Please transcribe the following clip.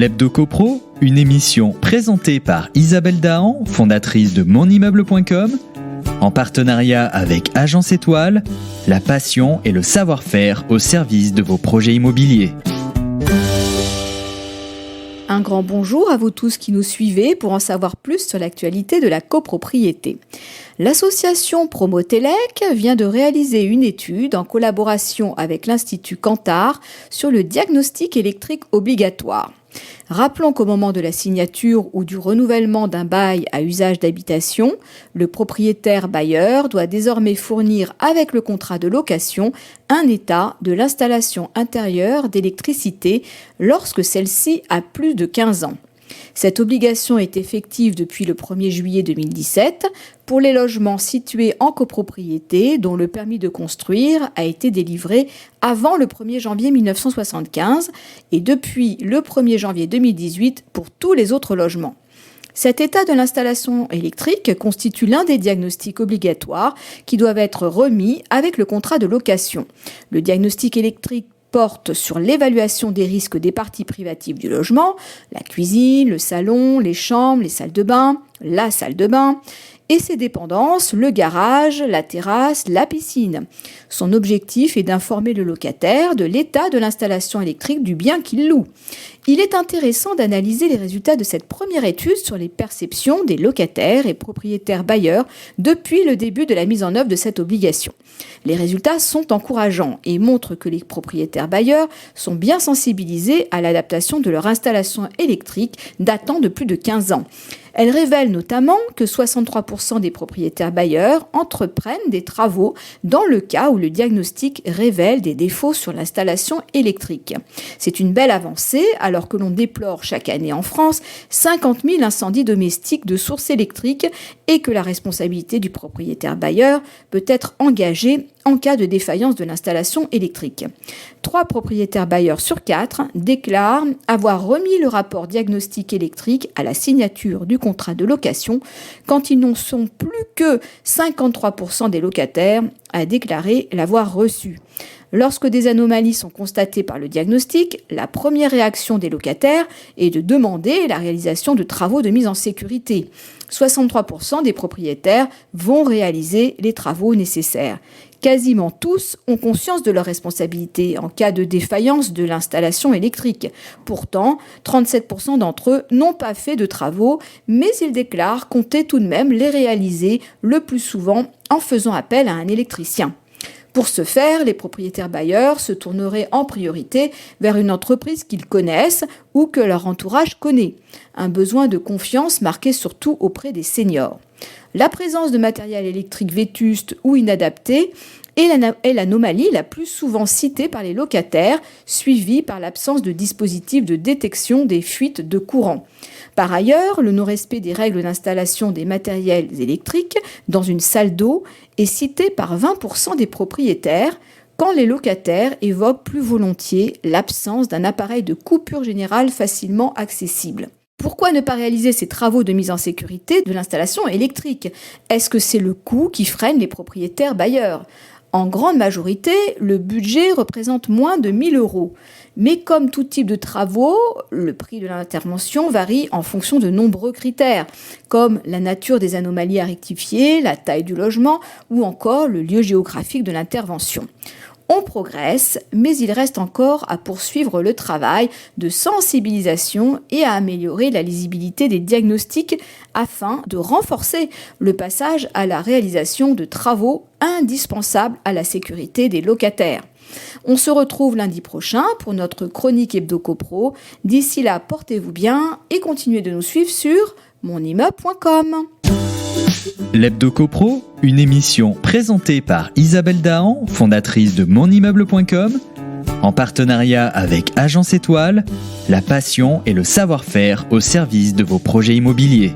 L'Hebdo CoPro, une émission présentée par Isabelle Dahan, fondatrice de monimmeuble.com, en partenariat avec Agence Étoile, la passion et le savoir-faire au service de vos projets immobiliers. Un grand bonjour à vous tous qui nous suivez pour en savoir plus sur l'actualité de la copropriété. L'association Promotelec vient de réaliser une étude en collaboration avec l'Institut Kantar sur le diagnostic électrique obligatoire. Rappelons qu'au moment de la signature ou du renouvellement d'un bail à usage d'habitation, le propriétaire bailleur doit désormais fournir avec le contrat de location un état de l'installation intérieure d'électricité lorsque celle-ci a plus de 15 ans. Cette obligation est effective depuis le 1er juillet 2017 pour les logements situés en copropriété dont le permis de construire a été délivré avant le 1er janvier 1975 et depuis le 1er janvier 2018 pour tous les autres logements. Cet état de l'installation électrique constitue l'un des diagnostics obligatoires qui doivent être remis avec le contrat de location. Le diagnostic électrique porte sur l'évaluation des risques des parties privatives du logement, la cuisine, le salon, les chambres, les salles de bain, la salle de bain, et ses dépendances, le garage, la terrasse, la piscine. Son objectif est d'informer le locataire de l'état de l'installation électrique du bien qu'il loue. Il est intéressant d'analyser les résultats de cette première étude sur les perceptions des locataires et propriétaires bailleurs depuis le début de la mise en œuvre de cette obligation. Les résultats sont encourageants et montrent que les propriétaires bailleurs sont bien sensibilisés à l'adaptation de leur installation électrique datant de plus de 15 ans. Elle révèle notamment que 63% des propriétaires bailleurs entreprennent des travaux dans le cas où le diagnostic révèle des défauts sur l'installation électrique. C'est une belle avancée alors que l'on déplore chaque année en France 50 000 incendies domestiques de sources électriques et que la responsabilité du propriétaire bailleur peut être engagée en cas de défaillance de l'installation électrique. 3 propriétaires bailleurs sur 4 déclarent avoir remis le rapport diagnostic électrique à la signature du contrat de location quand ils n'en sont plus que 53% des locataires à déclarer l'avoir reçu. Lorsque des anomalies sont constatées par le diagnostic, la première réaction des locataires est de demander la réalisation de travaux de mise en sécurité. 63% des propriétaires vont réaliser les travaux nécessaires. Quasiment tous ont conscience de leur responsabilité en cas de défaillance de l'installation électrique. Pourtant, 37% d'entre eux n'ont pas fait de travaux, mais ils déclarent compter tout de même les réaliser, le plus souvent en faisant appel à un électricien. Pour ce faire, les propriétaires bailleurs se tourneraient en priorité vers une entreprise qu'ils connaissent ou que leur entourage connaît. Un besoin de confiance marqué surtout auprès des seniors. La présence de matériel électrique vétuste ou inadapté est l'anomalie la plus souvent citée par les locataires, suivie par l'absence de dispositifs de détection des fuites de courant. Par ailleurs, le non-respect des règles d'installation des matériels électriques dans une salle d'eau est cité par 20% des propriétaires, quand les locataires évoquent plus volontiers l'absence d'un appareil de coupure générale facilement accessible. Pourquoi ne pas réaliser ces travaux de mise en sécurité de l'installation électrique ? Est-ce que c'est le coût qui freine les propriétaires bailleurs ? En grande majorité, le budget représente moins de 1 000 €. Mais comme tout type de travaux, le prix de l'intervention varie en fonction de nombreux critères, comme la nature des anomalies à rectifier, la taille du logement ou encore le lieu géographique de l'intervention. On progresse, mais il reste encore à poursuivre le travail de sensibilisation et à améliorer la lisibilité des diagnostics afin de renforcer le passage à la réalisation de travaux indispensables à la sécurité des locataires. On se retrouve lundi prochain pour notre chronique Hebdo CoPro. D'ici là, portez-vous bien et continuez de nous suivre sur monimmeuble.com. L'Hebdo CoPro, une émission présentée par Isabelle Dahan, fondatrice de monimmeuble.com, en partenariat avec Agence Étoile, la passion et le savoir-faire au service de vos projets immobiliers.